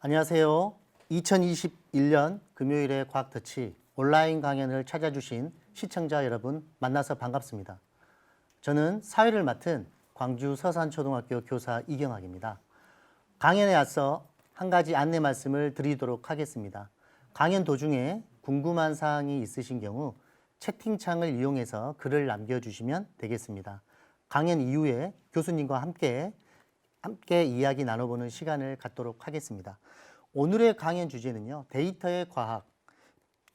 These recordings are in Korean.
안녕하세요. 2021년 금요일의 과학터치 온라인 강연을 찾아주신 시청자 여러분 만나서 반갑습니다. 저는 사회를 맡은 광주 서산초등학교 교사 이경학입니다. 강연에 앞서 한 가지 안내 말씀을 드리도록 하겠습니다. 강연 도중에 궁금한 사항이 있으신 경우 채팅창을 이용해서 글을 남겨주시면 되겠습니다. 강연 이후에 교수님과 함께 이야기 나눠보는 시간을 갖도록 하겠습니다. 오늘의 강연 주제는요, 데이터의 과학,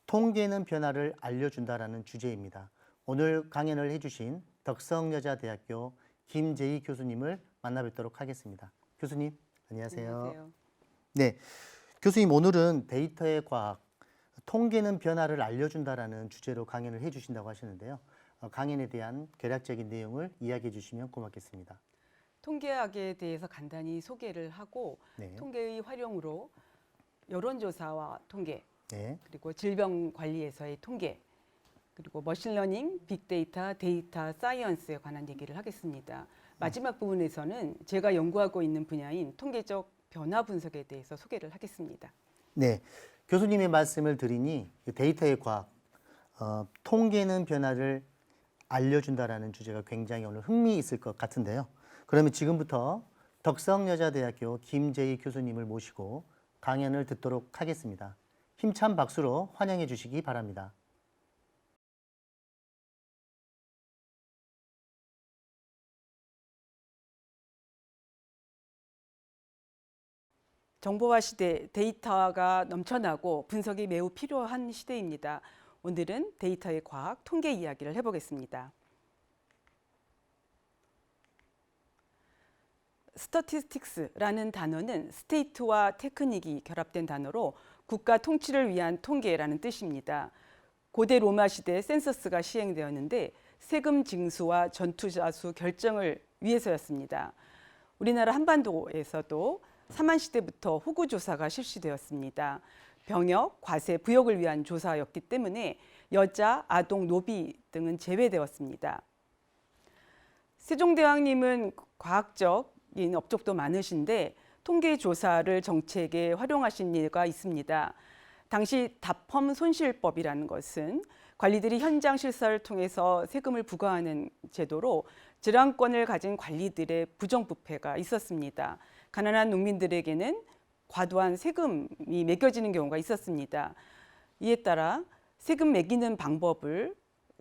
통계는 변화를 알려준다라는 주제입니다. 오늘 강연을 해주신 덕성여자대학교 김재희 교수님을 만나 뵙도록 하겠습니다. 교수님, 안녕하세요. 안녕하세요. 네, 교수님 오늘은 데이터의 과학, 통계는 변화를 알려준다라는 주제로 강연을 해주신다고 하시는데요. 강연에 대한 개략적인 내용을 이야기해 주시면 고맙겠습니다. 통계학에 대해서 간단히 소개를 하고 네. 통계의 활용으로 여론조사와 통계, 네. 그리고 질병관리에서의 통계, 그리고 머신러닝, 빅데이터, 데이터 사이언스에 관한 얘기를 하겠습니다. 마지막 부분에서는 제가 연구하고 있는 분야인 통계적 변화 분석에 대해서 소개를 하겠습니다. 네, 교수님의 말씀을 드리니 데이터의 과학, 통계는 변화를 알려준다라는 주제가 굉장히 오늘 흥미 있을 것 같은데요. 그러면 지금부터 덕성여자대학교 김재희 교수님을 모시고 강연을 듣도록 하겠습니다. 힘찬 박수로 환영해 주시기 바랍니다. 정보화 시대, 데이터가 넘쳐나고 분석이 매우 필요한 시대입니다. 오늘은 데이터의 과학, 통계 이야기를 해보겠습니다. 스태티스틱스라는 단어는 스테이트와 테크닉이 결합된 단어로 국가 통치를 위한 통계라는 뜻입니다. 고대 로마 시대 센서스가 시행되었는데 세금 징수와 전투자 수 결정을 위해서였습니다. 우리나라 한반도에서도 삼한 시대부터 호구 조사가 실시되었습니다. 병역, 과세, 부역을 위한 조사였기 때문에 여자, 아동, 노비 등은 제외되었습니다. 세종대왕님은 과학적인 업적도 많으신데 통계 조사를 정책에 활용하신 예가 있습니다. 당시 답험 손실법이라는 것은 관리들이 현장 실사를 통해서 세금을 부과하는 제도로 질환권을 가진 관리들의 부정부패가 있었습니다. 가난한 농민들에게는 과도한 세금이 매겨지는 경우가 있었습니다. 이에 따라 세금 매기는 방법을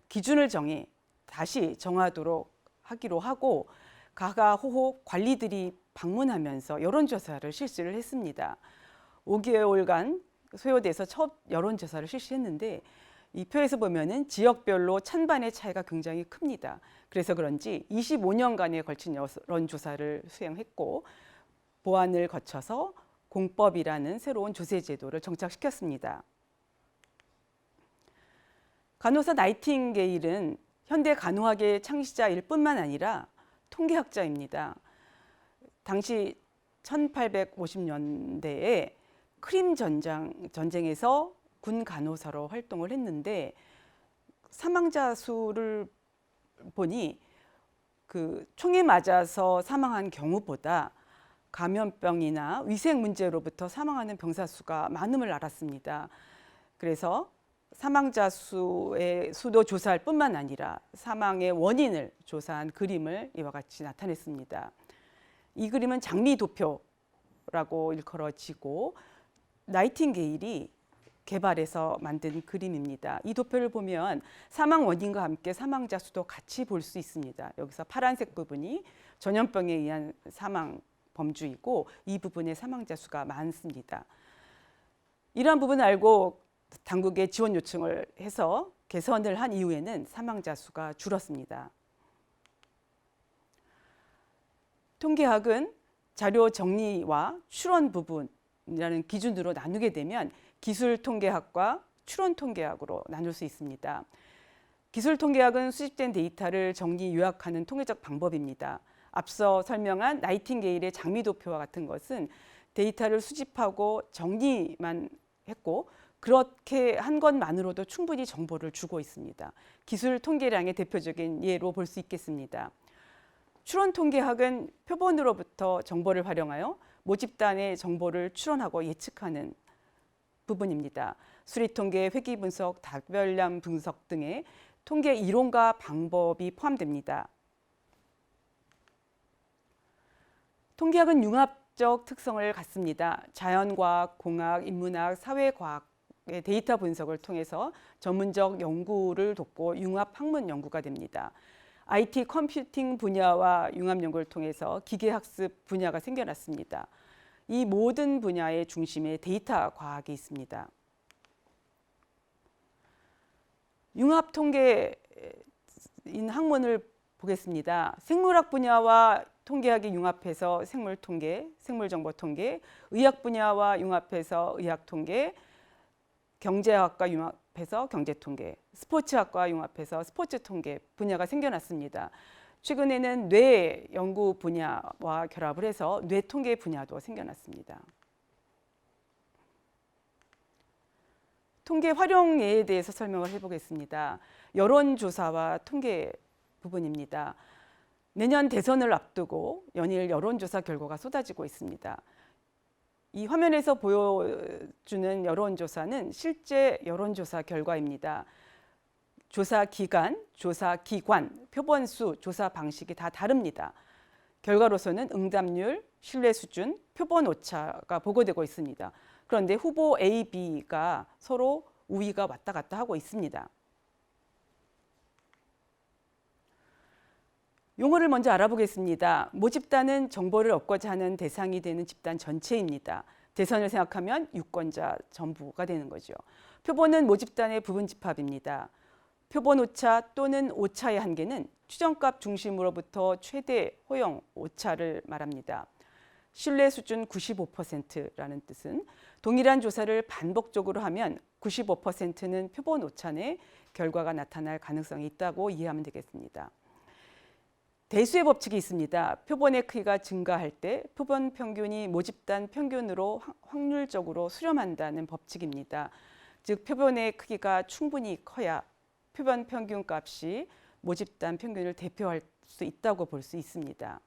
기준을 정해 다시 정하도록 하기로 하고 가가호호 관리들이 방문하면서 여론조사를 실시를 했습니다. 5개월간 소요돼서 첫 여론조사를 실시했는데 이 표에서 보면은 지역별로 찬반의 차이가 굉장히 큽니다. 그래서 그런지 25년간에 걸친 여론조사를 수행했고 보완을 거쳐서 공법이라는 새로운 조세 제도를 정착시켰습니다. 간호사 나이팅게일은 현대 간호학의 창시자일 뿐만 아니라 통계학자입니다. 당시 1850년대에 크림 전쟁에서 군 간호사로 활동을 했는데 사망자 수를 보니 그 총에 맞아서 사망한 경우보다 감염병이나 위생 문제로부터 사망하는 병사 수가 많음을 알았습니다. 그래서 사망자 수의 수도 조사할 뿐만 아니라 사망의 원인을 조사한 그림을 이와 같이 나타냈습니다. 이 그림은 장미도표라고 일컬어지고 나이팅게일이 개발해서 만든 그림입니다. 이 도표를 보면 사망 원인과 함께 사망자 수도 같이 볼 수 있습니다. 여기서 파란색 부분이 전염병에 의한 사망 범주이고 이 부분의 사망자 수가 많습니다. 이러한 부분을 알고 당국에 지원 요청을 해서 개선을 한 이후에는 사망자 수가 줄었습니다. 통계학은 자료 정리와 추론 부분이라는 기준으로 나누게 되면 기술 통계학과 추론 통계학으로 나눌 수 있습니다. 기술 통계학은 수집된 데이터를 정리 요약하는 통계적 방법입니다. 앞서 설명한 나이팅게일의 장미도표와 같은 것은 데이터를 수집하고 정리만 했고 그렇게 한 것만으로도 충분히 정보를 주고 있습니다. 기술 통계량의 대표적인 예로 볼 수 있겠습니다. 추론 통계학은 표본으로부터 정보를 활용하여 모집단의 정보를 추론하고 예측하는 부분입니다. 수리통계, 회귀분석, 답변량 분석 등의 통계 이론과 방법이 포함됩니다. 통계학은 융합적 특성을 갖습니다. 자연과학, 공학, 인문학, 사회과학의 데이터 분석을 통해서 전문적 연구를 돕고 융합 학문 연구가 됩니다. IT 컴퓨팅 분야와 융합 연구를 통해서 기계학습 분야가 생겨났습니다. 이 모든 분야의 중심에 데이터 과학이 있습니다. 융합 통계인 학문을 보겠습니다. 생물학 분야와 통계학이 융합해서 생물통계, 생물정보통계, 의학 분야와 융합해서 의학통계, 경제학과 융합해서 경제통계, 스포츠학과 융합해서 스포츠통계 분야가 생겨났습니다. 최근에는 뇌 연구 분야와 결합을 해서 뇌통계 분야도 생겨났습니다. 통계 활용에 대해서 설명을 해보겠습니다. 여론조사와 통계 부분입니다. 내년 대선을 앞두고 연일 여론조사 결과가 쏟아지고 있습니다. 이 화면에서 보여주는 여론조사는 실제 여론조사 결과입니다. 조사 기간, 조사 기관, 표본수, 조사 방식이 다 다릅니다. 결과로서는 응답률, 신뢰 수준, 표본 오차가 보고되고 있습니다. 그런데 후보 A, B가 서로 우위가 왔다 갔다 하고 있습니다. 용어를 먼저 알아보겠습니다. 모집단은 정보를 얻고자 하는 대상이 되는 집단 전체입니다. 대선을 생각하면 유권자 전부가 되는 거죠. 표본은 모집단의 부분 집합입니다. 표본 오차 또는 오차의 한계는 추정값 중심으로부터 최대 허용 오차를 말합니다. 신뢰 수준 95%라는 뜻은 동일한 조사를 반복적으로 하면 95%는 표본 오차 내 결과가 나타날 가능성이 있다고 이해하면 되겠습니다. 대수의 법칙이 있습니다. 표본의 크기가 증가할 때 표본 평균이 모집단 평균으로 확률적으로 수렴한다는 법칙입니다. 즉 표본의 크기가 충분히 커야 표본 평균 값이 모집단 평균을 대표할 수 있다고 볼 수 있습니다.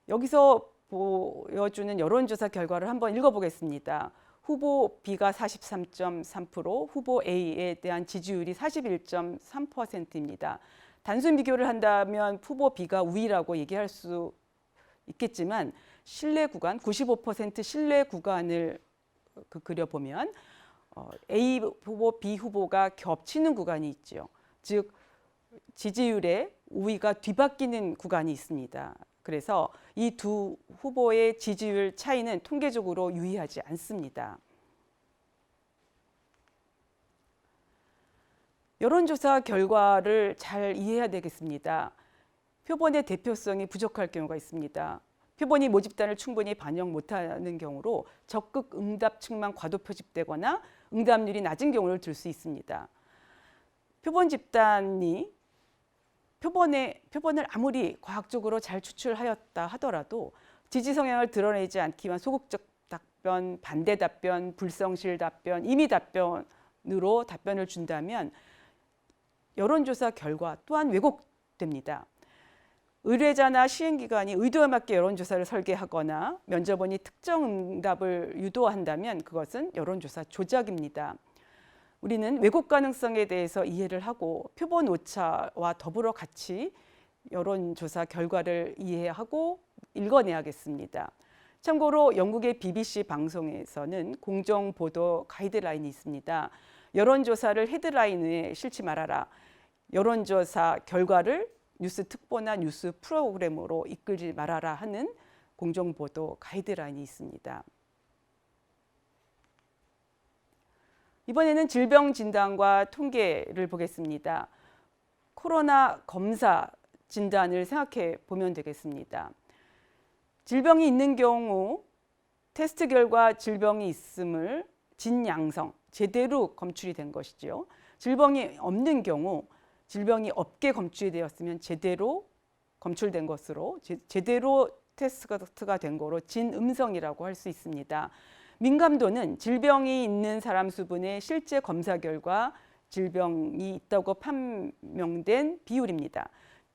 여기서 보여주는 여론조사 결과를 한번 읽어보겠습니다. 후보 B가 43.3%, 후보 A에 대한 지지율이 41.3%입니다. 단순 비교를 한다면 후보 B가 우위라고 얘기할 수 있겠지만 신뢰 구간, 95% 신뢰 구간을 그려보면 A 후보, B 후보가 겹치는 구간이 있죠. 즉 지지율의 우위가 뒤바뀌는 구간이 있습니다. 그래서 이 두 후보의 지지율 차이는 통계적으로 유의하지 않습니다. 여론조사 결과를 잘 이해해야 되겠습니다. 표본의 대표성이 부족할 경우가 있습니다. 표본이 모집단을 충분히 반영 못하는 경우로 적극 응답층만 과도 표집되거나 응답률이 낮은 경우를 들 수 있습니다. 표본 집단이 표본을 아무리 과학적으로 잘 추출하였다 하더라도 지지 성향을 드러내지 않기 위한 소극적 답변, 반대 답변, 불성실 답변, 임의 답변으로 답변을 준다면 여론조사 결과 또한 왜곡됩니다. 의뢰자나 시행기관이 의도에 맞게 여론조사를 설계하거나 면접원이 특정 응답을 유도한다면 그것은 여론조사 조작입니다. 우리는 왜곡 가능성에 대해서 이해를 하고 표본 오차와 더불어 같이 여론조사 결과를 이해하고 읽어내야겠습니다. 참고로 영국의 BBC 방송에서는 공정보도 가이드라인이 있습니다. 여론조사를 헤드라인에 실지 말아라. 여론조사 결과를 뉴스 특보나 뉴스 프로그램으로 이끌지 말아라 하는 공정보도 가이드라인이 있습니다. 이번에는 질병 진단과 통계를 보겠습니다. 코로나 검사 진단을 생각해 보면 되겠습니다. 질병이 있는 경우 테스트 결과 질병이 있음을 진양성, 제대로 검출이 된 것이죠. 질병이 없는 경우 질병이 없게 검출이 되었으면 제대로 검출된 것으로 제대로 테스트가 된 거로 진음성이라고 할 수 있습니다. 민감도는 질병이 있는 사람 수분의 실제 검사 결과 질병이 있다고 판명된 비율입니다.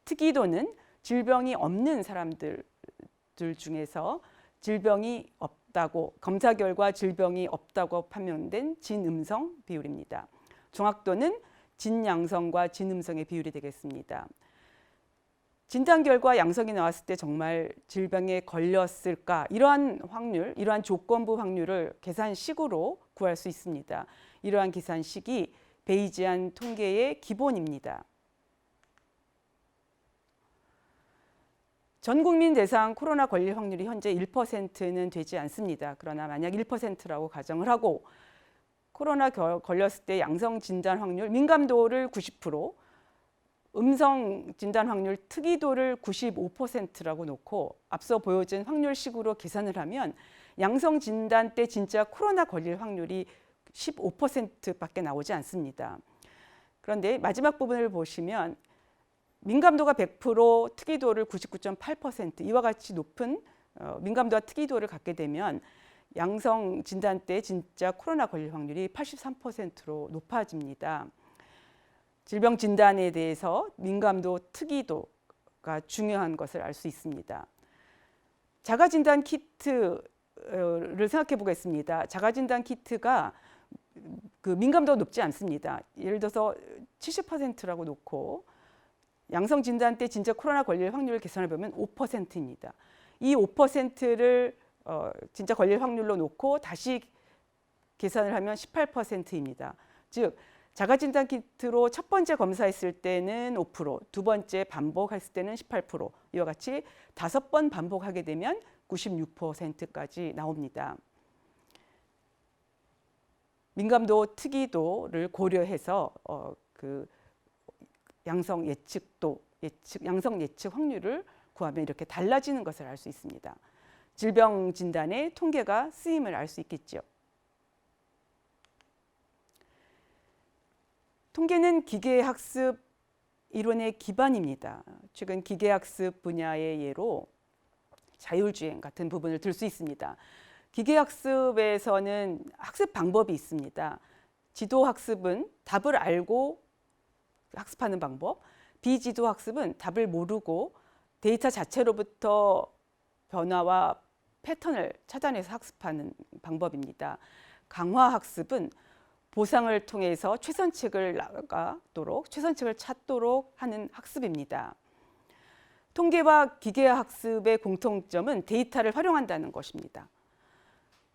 특이도는 질병이 없는 사람들 중에서 질병이 없다고, 검사 결과 질병이 없다고 판명된 진음성 비율입니다. 정확도는 진양성과 진음성의 비율이 되겠습니다. 진단 결과 양성이 나왔을 때 정말 질병에 걸렸을까? 이러한 확률, 이러한 조건부 확률을 계산식으로 구할 수 있습니다. 이러한 계산식이 베이지안 통계의 기본입니다. 전 국민 대상 코로나 걸릴 확률이 현재 1%는 되지 않습니다. 그러나 만약 1%라고 가정을 하고 코로나 걸렸을 때 양성 진단 확률, 민감도를 90%, 음성 진단 확률 특이도를 95%라고 놓고 앞서 보여준 확률식으로 계산을 하면 양성 진단 때 진짜 코로나 걸릴 확률이 15%밖에 나오지 않습니다. 그런데 마지막 부분을 보시면 민감도가 100%, 특이도를 99.8% 이와 같이 높은 민감도와 특이도를 갖게 되면 양성 진단 때 진짜 코로나 걸릴 확률이 83%로 높아집니다. 질병 진단에 대해서 민감도, 특이도가 중요한 것을 알 수 있습니다. 자가진단 키트를 생각해 보겠습니다. 자가진단 키트가 그 민감도가 높지 않습니다. 예를 들어서 70%라고 놓고 양성 진단 때 진짜 코로나 걸릴 확률을 계산해 보면 5%입니다. 이 5%를 진짜 걸릴 확률로 놓고 다시 계산을 하면 18%입니다. 즉 자가진단 키트로 첫 번째 검사했을 때는 5%, 두 번째 반복했을 때는 18%, 이와 같이 5번 반복하게 되면 96%까지 나옵니다. 민감도, 특이도를 고려해서 그 양성 예측도, 양성 예측 확률을 구하면 이렇게 달라지는 것을 알 수 있습니다. 질병 진단에 통계가 쓰임을 알 수 있겠죠. 통계는 기계학습 이론의 기반입니다. 최근 기계학습 분야의 예로 자율주행 같은 부분을 들 수 있습니다. 기계학습에서는 학습 방법이 있습니다. 지도학습은 답을 알고 학습하는 방법, 비지도학습은 답을 모르고 데이터 자체로부터 변화와 패턴을 찾아내서 학습하는 방법입니다. 강화학습은 보상을 통해서 최선책을 찾도록 하는 학습입니다. 통계와 기계학습의 공통점은 데이터를 활용한다는 것입니다.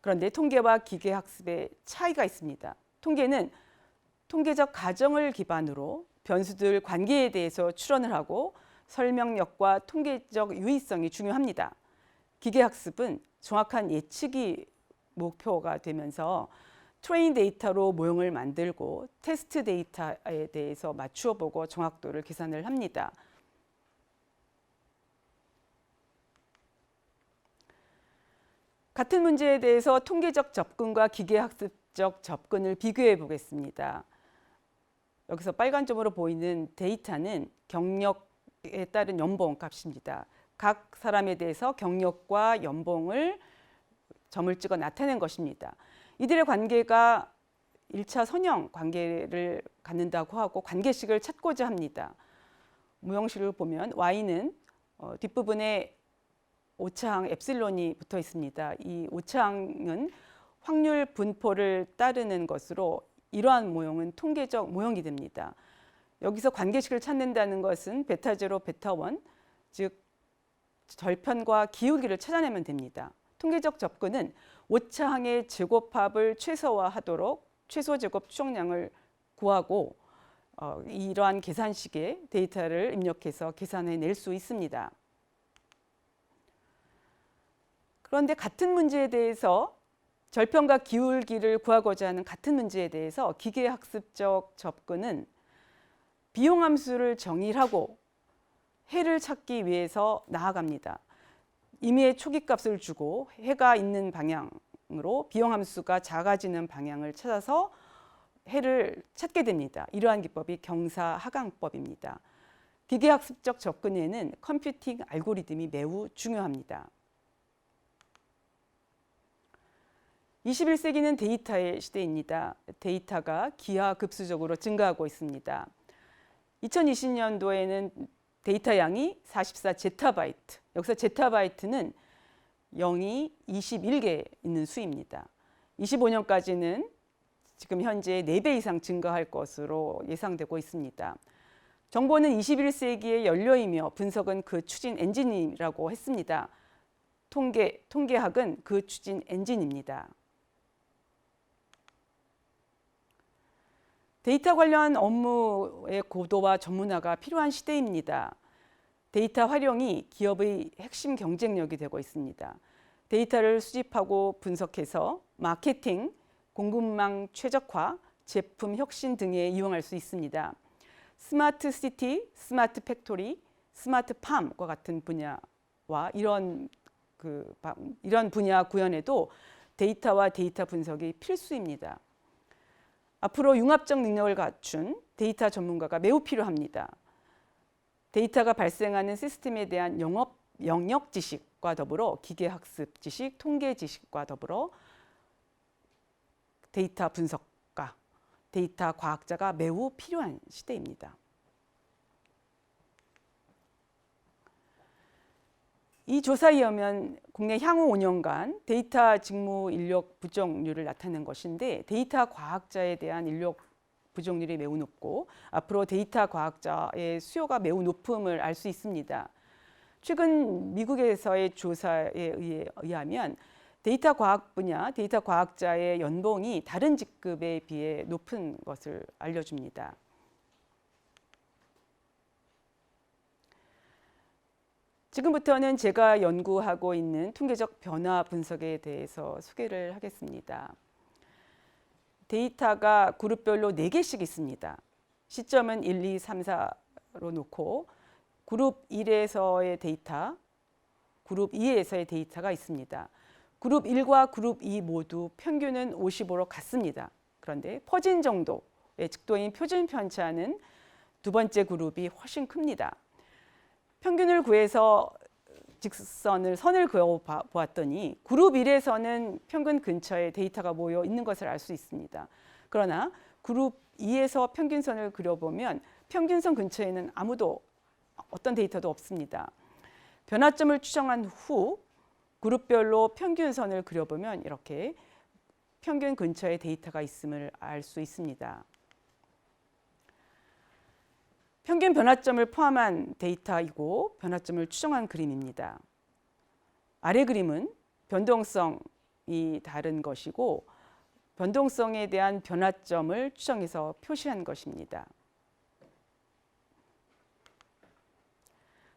그런데 통계와 기계학습의 차이가 있습니다. 통계는 통계적 가정을 기반으로 변수들 관계에 대해서 추론을 하고 설명력과 통계적 유의성이 중요합니다. 기계학습은 정확한 예측이 목표가 되면서 트레인 데이터로 모형을 만들고 테스트 데이터에 대해서 맞추어 보고 정확도를 계산을 합니다. 같은 문제에 대해서 통계적 접근과 기계학습적 접근을 비교해 보겠습니다. 여기서 빨간 점으로 보이는 데이터는 경력에 따른 연봉 값입니다. 각 사람에 대해서 경력과 연봉을 점을 찍어 나타낸 것입니다. 이들의 관계가 1차 선형 관계를 갖는다고 하고 관계식을 찾고자 합니다. 모형식을 보면 Y는 뒷부분에 오차항 엡실론이 붙어 있습니다. 이 오차항은 확률 분포를 따르는 것으로 이러한 모형은 통계적 모형이 됩니다. 여기서 관계식을 찾는다는 것은 베타 제로, 베타 원, 즉 절편과 기울기를 찾아내면 됩니다. 통계적 접근은 오차항의 제곱합을 최소화하도록 최소 제곱 추정량을 구하고 이러한 계산식에 데이터를 입력해서 계산해낼 수 있습니다. 그런데 같은 문제에 대해서 절편과 기울기를 구하고자 하는 같은 문제에 대해서 기계학습적 접근은 비용함수를 정의하고 해를 찾기 위해서 나아갑니다. 임의의 초기값을 주고 해가 있는 방향으로 비용함수가 작아지는 방향을 찾아서 해를 찾게 됩니다. 이러한 기법이 경사하강법입니다. 기계학습적 접근에는 컴퓨팅 알고리즘이 매우 중요합니다. 21세기는 데이터의 시대입니다. 데이터가 기하급수적으로 증가하고 있습니다. 2020년도에는 데이터 양이 44 제타바이트, 여기서 제타바이트는 0이 21개 있는 수입니다. 25년까지는 지금 현재 4배 이상 증가할 것으로 예상되고 있습니다. 정보는 21세기의 연료이며 분석은 그 추진 엔진이라고 했습니다. 통계학은 그 추진 엔진입니다. 데이터 관련 업무의 고도와 전문화가 필요한 시대입니다. 데이터 활용이 기업의 핵심 경쟁력이 되고 있습니다. 데이터를 수집하고 분석해서 마케팅, 공급망 최적화, 제품 혁신 등에 이용할 수 있습니다. 스마트 시티, 스마트 팩토리, 스마트 팜과 같은 분야와 이런 분야 구현에도 데이터와 데이터 분석이 필수입니다. 앞으로 융합적 능력을 갖춘 데이터 전문가가 매우 필요합니다. 데이터가 발생하는 시스템에 대한 영역 지식과 더불어 기계학습 지식, 통계 지식과 더불어 데이터 분석가, 데이터 과학자가 매우 필요한 시대입니다. 이 조사에 의하면 국내 향후 5년간 데이터 직무 인력 부족률을 나타낸 것인데 데이터 과학자에 대한 인력 부족률이 매우 높고 앞으로 데이터 과학자의 수요가 매우 높음을 알 수 있습니다. 최근 미국에서의 조사에 의하면 데이터 과학 분야, 데이터 과학자의 연봉이 다른 직급에 비해 높은 것을 알려줍니다. 지금부터는 제가 연구하고 있는 통계적 변화 분석에 대해서 소개를 하겠습니다. 데이터가 그룹별로 4개씩 있습니다. 시점은 1, 2, 3, 4로 놓고 그룹 1에서의 데이터, 그룹 2에서의 데이터가 있습니다. 그룹 1과 그룹 2 모두 평균은 55로 같습니다. 그런데 퍼진 정도의 직도인 표준 편차는 두 번째 그룹이 훨씬 큽니다. 평균을 구해서 선을 그어 보았더니 그룹 1에서는 평균 근처에 데이터가 모여 있는 것을 알 수 있습니다. 그러나 그룹 2에서 평균선을 그려보면 평균선 근처에는 어떤 데이터도 없습니다. 변화점을 추정한 후 그룹별로 평균선을 그려보면 이렇게 평균 근처에 데이터가 있음을 알 수 있습니다. 평균 변화점을 포함한 데이터이고 변화점을 추정한 그림입니다. 아래 그림은 변동성이 다른 것이고 변동성에 대한 변화점을 추정해서 표시한 것입니다.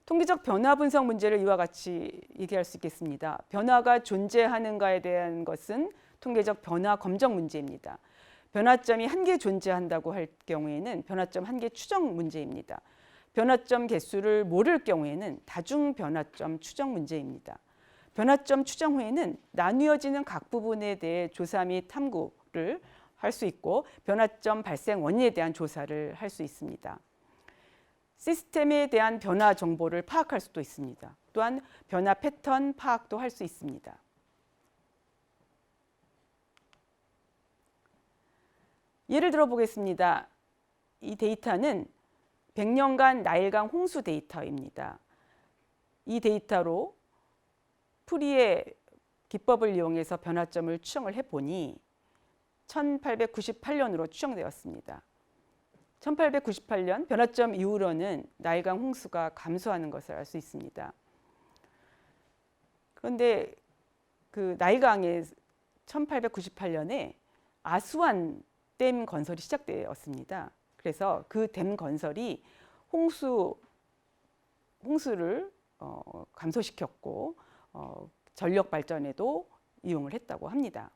통계적 변화 분석 문제를 이와 같이 얘기할 수 있겠습니다. 변화가 존재하는가에 대한 것은 통계적 변화 검정 문제입니다. 변화점이 1개 존재한다고 할 경우에는 변화점 1개 추정 문제입니다. 변화점 개수를 모를 경우에는 다중 변화점 추정 문제입니다. 변화점 추정 후에는 나뉘어지는 각 부분에 대해 조사 및 탐구를 할 수 있고 변화점 발생 원인에 대한 조사를 할 수 있습니다. 시스템에 대한 변화 정보를 파악할 수도 있습니다. 또한 변화 패턴 파악도 할 수 있습니다. 예를 들어 보겠습니다. 이 데이터는 100년간 나일강 홍수 데이터입니다. 이 데이터로 프리의 기법을 이용해서 변화점을 추정을 해보니 1898년으로 추정되었습니다. 1898년 변화점 이후로는 나일강 홍수가 감소하는 것을 알 수 있습니다. 그런데 그 나일강에 1898년에 아수안 댐 건설이 시작되었습니다. 그래서 그 댐 건설이 홍수를 감소시켰고 전력 발전에도 이용을 했다고 합니다.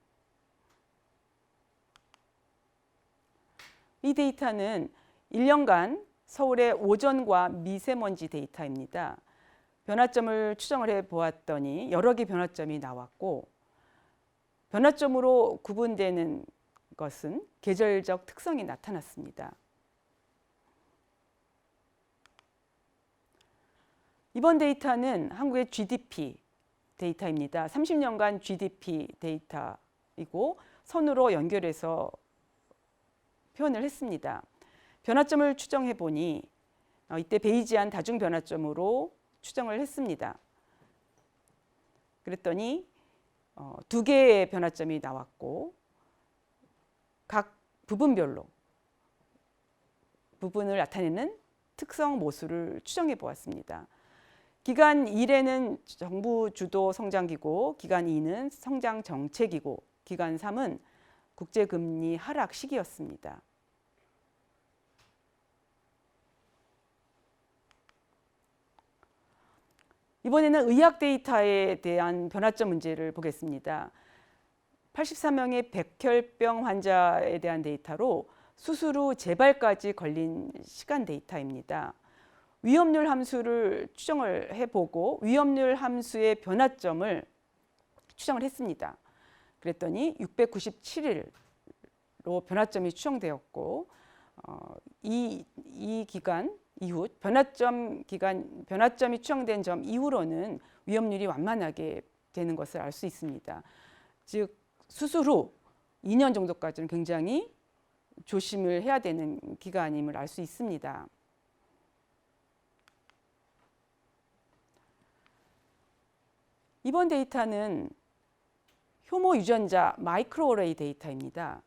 이 데이터는 1년간 서울의 오존과 미세먼지 데이터입니다. 변화점을 추정을 해보았더니 여러 개 변화점이 나왔고 변화점으로 구분되는 것은 계절적 특성이 나타났습니다. 이번 데이터는 한국의 GDP 데이터입니다. 30년간 GDP 데이터이고 선으로 연결해서 표현을 했습니다. 변화점을 추정해 보니 이때 베이지안 다중 변화점으로 추정을 했습니다. 그랬더니 2개의 변화점이 나왔고 각 부분별로 부분을 나타내는 특성 모수를 추정해 보았습니다. 기간 1에는 정부 주도 성장기고, 기간 2는 성장 정책이고, 기간 3은 국제금리 하락 시기였습니다. 이번에는 의학 데이터에 대한 변화점 문제를 보겠습니다. 84명의 백혈병 환자에 대한 데이터로 수술 후 재발까지 걸린 시간 데이터입니다. 위험률 함수를 추정을 해보고 위험률 함수의 변화점을 추정을 했습니다. 그랬더니 697일로 변화점이 추정되었고, 이 기간 이후 변화점이 추정된 점 이후로는 위험률이 완만하게 되는 것을 알 수 있습니다. 즉 수술 후 2년 정도까지는 굉장히 조심을 해야 되는 기간임을 알 수 있습니다. 이번 데이터는 효모 유전자 마이크로어레이 데이터입니다.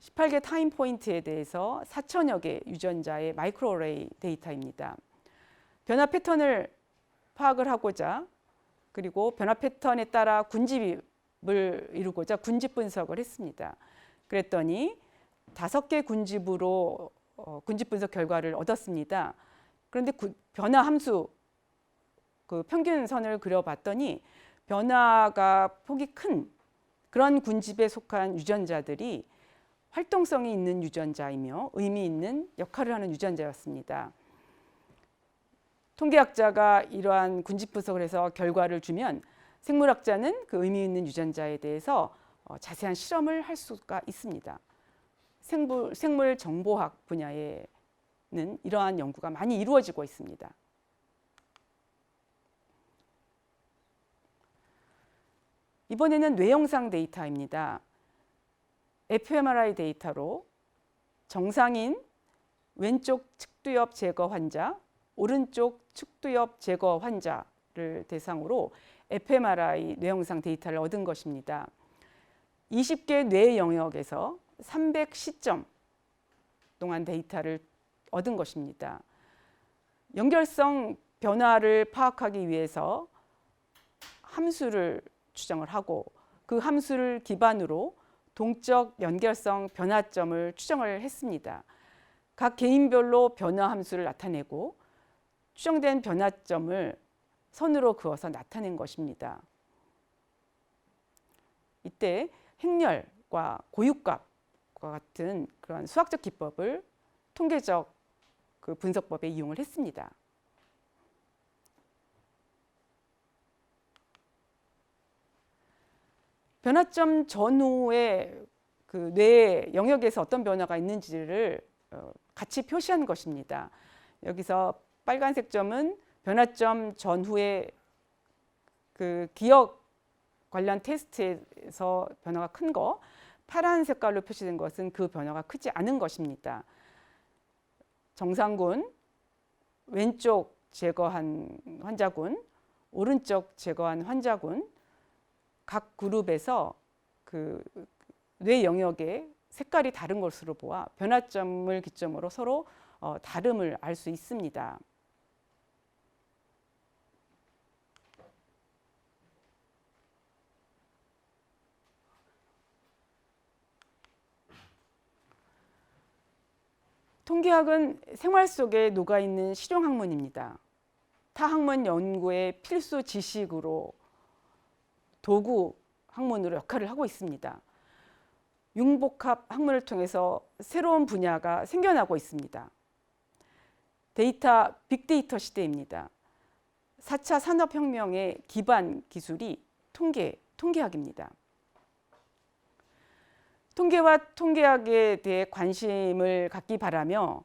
18개 타임 포인트에 대해서 4천여 개 유전자의 마이크로어레이 데이터입니다. 변화 패턴을 파악을 하고자, 그리고 변화 패턴에 따라 군집을 이루고자 군집 분석을 했습니다. 그랬더니 5개 군집으로 군집 분석 결과를 얻었습니다. 그런데 변화 함수 그 평균선을 그려봤더니 변화가 폭이 큰 그런 군집에 속한 유전자들이 활동성이 있는 유전자이며 의미 있는 역할을 하는 유전자였습니다. 통계학자가 이러한 군집 분석을 해서 결과를 주면 생물학자는 그 의미 있는 유전자에 대해서 자세한 실험을 할 수가 있습니다. 생물 정보학 분야에는 이러한 연구가 많이 이루어지고 있습니다. 이번에는 뇌영상 데이터입니다. fMRI 데이터로 정상인 왼쪽 측두엽 제거 환자, 오른쪽 측두엽 제거 환자를 대상으로 fMRI 뇌영상 데이터를 얻은 것입니다. 20개 뇌 영역에서 300시점 동안 데이터를 얻은 것입니다. 연결성 변화를 파악하기 위해서 함수를 추정을 하고 그 함수를 기반으로 동적 연결성 변화점을 추정을 했습니다. 각 개인별로 변화 함수를 나타내고 추정된 변화점을 선으로 그어서 나타낸 것입니다. 이때 행렬과 고유값과 같은 그런 수학적 기법을 통계적 그 분석법에 이용을 했습니다. 변화점 전후에 그 뇌 영역에서 어떤 변화가 있는지를 같이 표시한 것입니다. 여기서 빨간색 점은 변화점 전후에 그 기억 관련 테스트에서 변화가 큰 거, 파란 색깔로 표시된 것은 그 변화가 크지 않은 것입니다. 정상군, 왼쪽 제거한 환자군, 오른쪽 제거한 환자군, 각 그룹에서 그 뇌 영역의 색깔이 다른 것으로 보아 변화점을 기점으로 서로 다름을 알 수 있습니다. 통계학은 생활 속에 녹아있는 실용학문입니다. 타학문 연구의 필수 지식으로 도구 학문으로 역할을 하고 있습니다. 융복합 학문을 통해서 새로운 분야가 생겨나고 있습니다. 빅데이터 시대입니다. 4차 산업혁명의 기반 기술이 통계학입니다. 통계와 통계학에 대해 관심을 갖기 바라며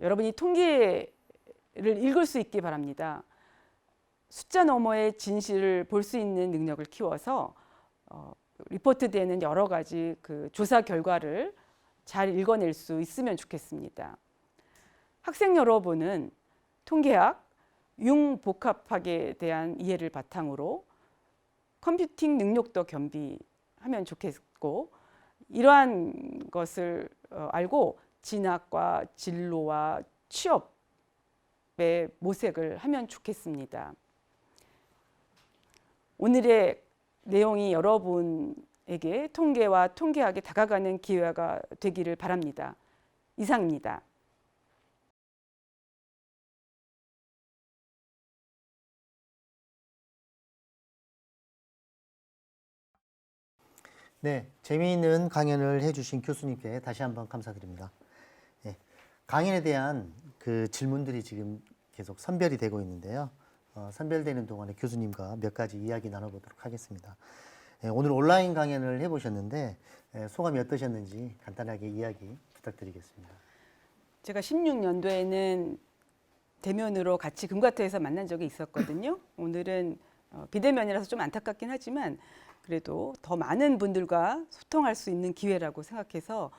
여러분이 통계를 읽을 수 있기 바랍니다. 숫자 너머의 진실을 볼 수 있는 능력을 키워서 리포트되는 여러 가지 그 조사 결과를 잘 읽어낼 수 있으면 좋겠습니다. 학생 여러분은 통계학, 융복합학에 대한 이해를 바탕으로 컴퓨팅 능력도 겸비하면 좋겠고 이러한 것을 알고 진학과 진로와 취업의 모색을 하면 좋겠습니다. 오늘의 내용이 여러분에게 통계와 통계학에 다가가는 기회가 되기를 바랍니다. 이상입니다. 네, 재미있는 강연을 해주신 교수님께 다시 한번 감사드립니다. 예, 강연에 대한 그 질문들이 지금 계속 선별이 되고 있는데요. 선별되는 동안에 교수님과 몇 가지 이야기 나눠보도록 하겠습니다. 예, 오늘 온라인 강연을 해보셨는데 소감이 어떠셨는지 간단하게 이야기 부탁드리겠습니다. 제가 16년도에는 대면으로 같이 금과태에서 만난 적이 있었거든요. 오늘은 비대면이라서 좀 안타깝긴 하지만 그래도 더 많은 분들과 소통할 수 있는 기회라고 생각해서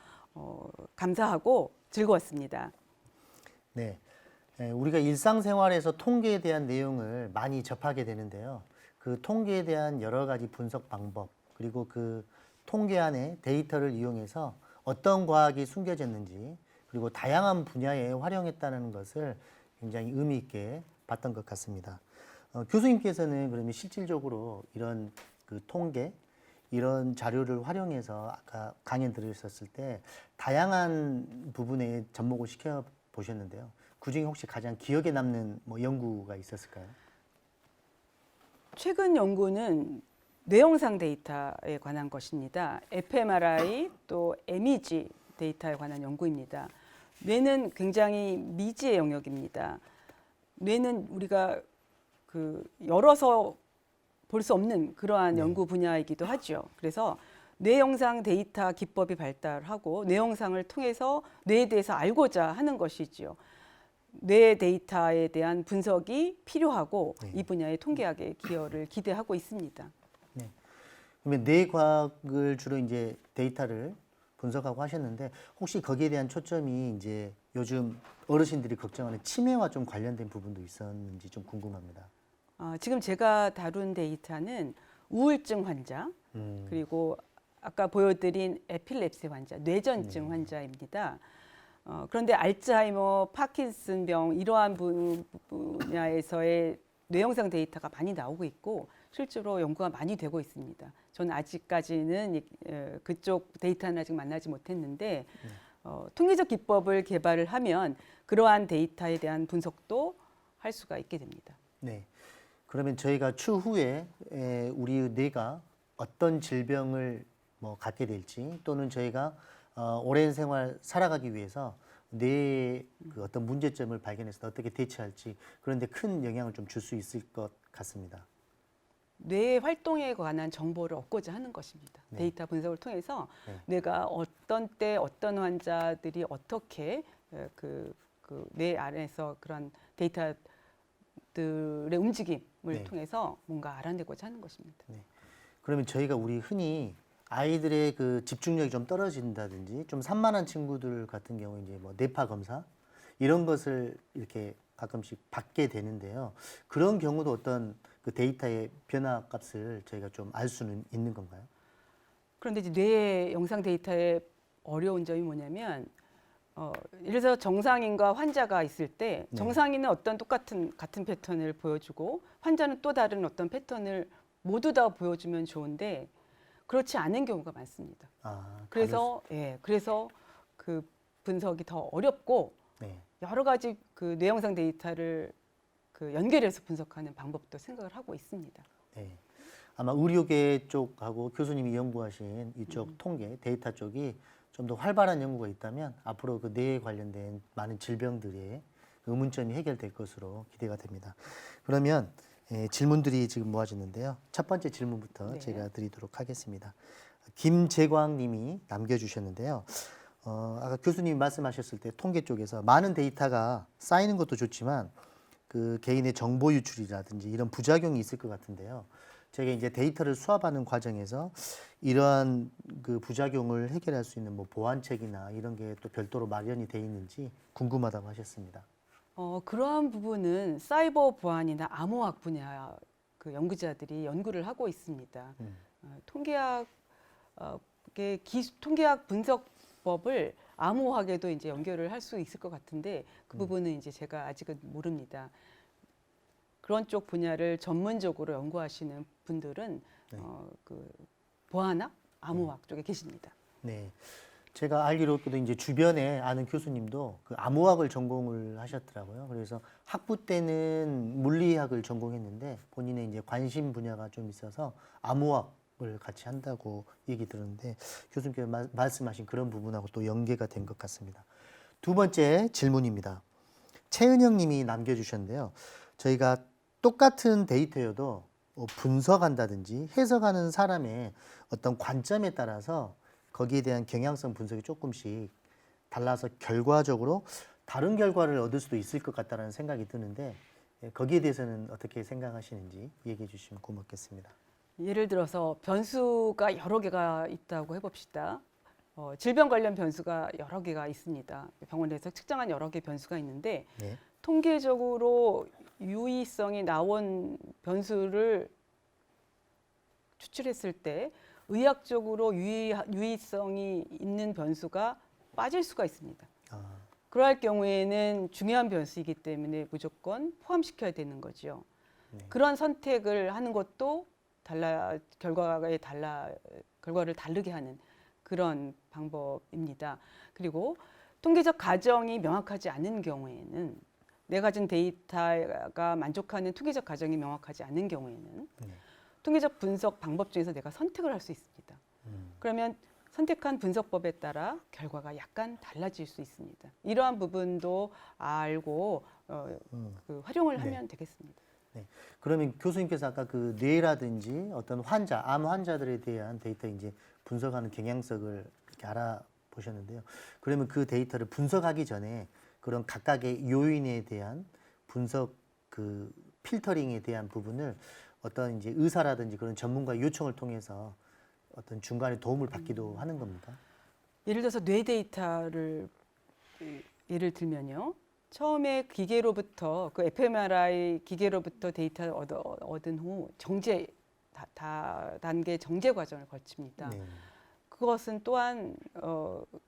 감사하고 즐거웠습니다. 네, 우리가 일상생활에서 통계에 대한 내용을 많이 접하게 되는데요. 그 통계에 대한 여러 가지 분석 방법, 그리고 그 통계 안에 데이터를 이용해서 어떤 과학이 숨겨졌는지, 그리고 다양한 분야에 활용했다는 것을 굉장히 의미 있게 봤던 것 같습니다. 교수님께서는 그러면 실질적으로 이런 그 통계, 이런 자료를 활용해서 아까 강연 들으셨을 때 다양한 부분에 접목을 시켜 보셨는데요. 그 중에 혹시 가장 기억에 남는 뭐 연구가 있었을까요? 최근 연구는 뇌영상 데이터에 관한 것입니다. fMRI 또 MEG 데이터에 관한 연구입니다. 뇌는 굉장히 미지의 영역입니다. 뇌는 우리가 그 열어서 볼 수 없는 그러한 연구 분야이기도 하죠. 그래서 뇌영상 데이터 기법이 발달하고 뇌영상을 통해서 뇌에 대해서 알고자 하는 것이지요. 뇌 데이터에 대한 분석이 필요하고 이 분야의 통계학의 기여를 기대하고 있습니다. 네. 그러면 뇌과학을 주로 이제 데이터를 분석하고 하셨는데 혹시 거기에 대한 초점이 이제 요즘 어르신들이 걱정하는 치매와 좀 관련된 부분도 있었는지 좀 궁금합니다. 지금 제가 다룬 데이터는 우울증 환자 그리고 아까 보여드린 에필lep시 환자, 뇌전증 환자입니다. 그런데 알츠하이머, 파킨슨병 이러한 분야에서의 뇌영상 데이터가 많이 나오고 있고 실제로 연구가 많이 되고 있습니다. 저는 아직까지는 그쪽 데이터는 아직 만나지 못했는데 통계적 기법을 개발을 하면 그러한 데이터에 대한 분석도 할 수가 있게 됩니다. 네. 그러면 저희가 추후에 우리 뇌가 어떤 질병을 뭐 갖게 될지 또는 저희가 오랜 생활 살아가기 위해서 뇌의 그 어떤 문제점을 발견해서 어떻게 대처할지 그런데 큰 영향을 좀 줄 수 있을 것 같습니다. 뇌의 활동에 관한 정보를 얻고자 하는 것입니다. 네. 데이터 분석을 통해서 네. 뇌가 어떤 때 어떤 환자들이 어떻게 뇌 안에서 그런 데이터들의 움직임을 네. 통해서 뭔가 알아내고자 하는 것입니다. 네. 그러면 저희가 우리 흔히 아이들의 그 집중력이 좀 떨어진다든지 좀 산만한 친구들 같은 경우 이제 뭐 뇌파 검사 이런 것을 이렇게 가끔씩 받게 되는데요. 그런 경우도 어떤 그 데이터의 변화 값을 저희가 좀 알 수는 있는 건가요? 그런데 이제 뇌 영상 데이터의 어려운 점이 뭐냐면 예를 들어서 정상인과 환자가 있을 때 네. 정상인은 어떤 같은 패턴을 보여주고 환자는 또 다른 어떤 패턴을 모두 다 보여주면 좋은데 그렇지 않은 경우가 많습니다. 그래서 그래서 그 분석이 더 어렵고 네. 여러 가지 그 뇌영상 데이터를 그 연결해서 분석하는 방법도 생각을 하고 있습니다. 네. 아마 의료계 쪽하고 교수님이 연구하신 이쪽 통계 데이터 쪽이 좀 더 활발한 연구가 있다면 앞으로 그 뇌에 관련된 많은 질병들의 그 의문점이 해결될 것으로 기대가 됩니다. 그러면 질문들이 지금 모아졌는데요. 첫 번째 질문부터 네. 제가 드리도록 하겠습니다. 김재광 님이 남겨주셨는데요. 아까 교수님이 말씀하셨을 때 통계 쪽에서 많은 데이터가 쌓이는 것도 좋지만 그 개인의 정보 유출이라든지 이런 부작용이 있을 것 같은데요. 저희가 이제 데이터를 수합하는 과정에서 이러한 그 부작용을 해결할 수 있는 뭐 보완책이나 이런 게 또 별도로 마련이 돼 있는지 궁금하다고 하셨습니다. 그러한 부분은 사이버 보안이나 암호학 분야 그 연구자들이 연구를 하고 있습니다. 통계학 통계학 분석법을 암호학에도 이제 연결을 할 수 있을 것 같은데 그 부분은 이제 제가 아직은 모릅니다. 그런 쪽 분야를 전문적으로 연구하시는 분들은 네. 그 보안학, 암호학 쪽에 계십니다. 네. 제가 알기로도 이제 주변에 아는 교수님도 그 암호학을 전공을 하셨더라고요. 그래서 학부 때는 물리학을 전공했는데 본인의 이제 관심 분야가 좀 있어서 암호학을 같이 한다고 얘기 들었는데 교수님께서 말씀하신 그런 부분하고 또 연계가 된 것 같습니다. 두 번째 질문입니다. 최은영 님이 남겨주셨는데요. 저희가 똑같은 데이터여도 분석한다든지 해석하는 사람의 어떤 관점에 따라서 거기에 대한 경향성 분석이 조금씩 달라서 결과적으로 다른 결과를 얻을 수도 있을 것 같다는 생각이 드는데 거기에 대해서는 어떻게 생각하시는지 얘기해 주시면 고맙겠습니다. 예를 들어서 변수가 여러 개가 있다고 해봅시다. 질병 관련 변수가 여러 개가 있습니다. 병원에서 측정한 여러 개 변수가 있는데 네. 통계적으로 유의성이 나온 변수를 추출했을 때 의학적으로 유의성이 있는 변수가 빠질 수가 있습니다. 그러할 경우에는 중요한 변수이기 때문에 무조건 포함시켜야 되는 거죠. 네. 그런 선택을 하는 것도 결과를 다르게 하는 그런 방법입니다. 그리고 통계적 가정이 명확하지 않은 경우에는 내가 가진 데이터가 만족하는 통계적 가정이 명확하지 않은 경우에는 통계적 분석 방법 중에서 내가 선택을 할 수 있습니다. 그러면 선택한 분석법에 따라 결과가 약간 달라질 수 있습니다. 이러한 부분도 알고 그 활용을 하면 되겠습니다. 네. 그러면 교수님께서 아까 그 뇌라든지 어떤 환자, 암 환자들에 대한 데이터 이제 분석하는 경향성을 이렇게 알아보셨는데요. 그러면 그 데이터를 분석하기 전에 그런 각각의 요인에 대한 분석 그 필터링에 대한 부분을 어떤 이제 의사라든지 그런 전문가 요청을 통해서 어떤 중간에 도움을 받기도 하는 겁니까? 예를 들어서 뇌 데이터를 예를 들면요. 처음에 기계로부터 그 fMRI 기계로부터 데이터를 얻은 후 단계 정제 과정을 거칩니다. 네. 그것은 또한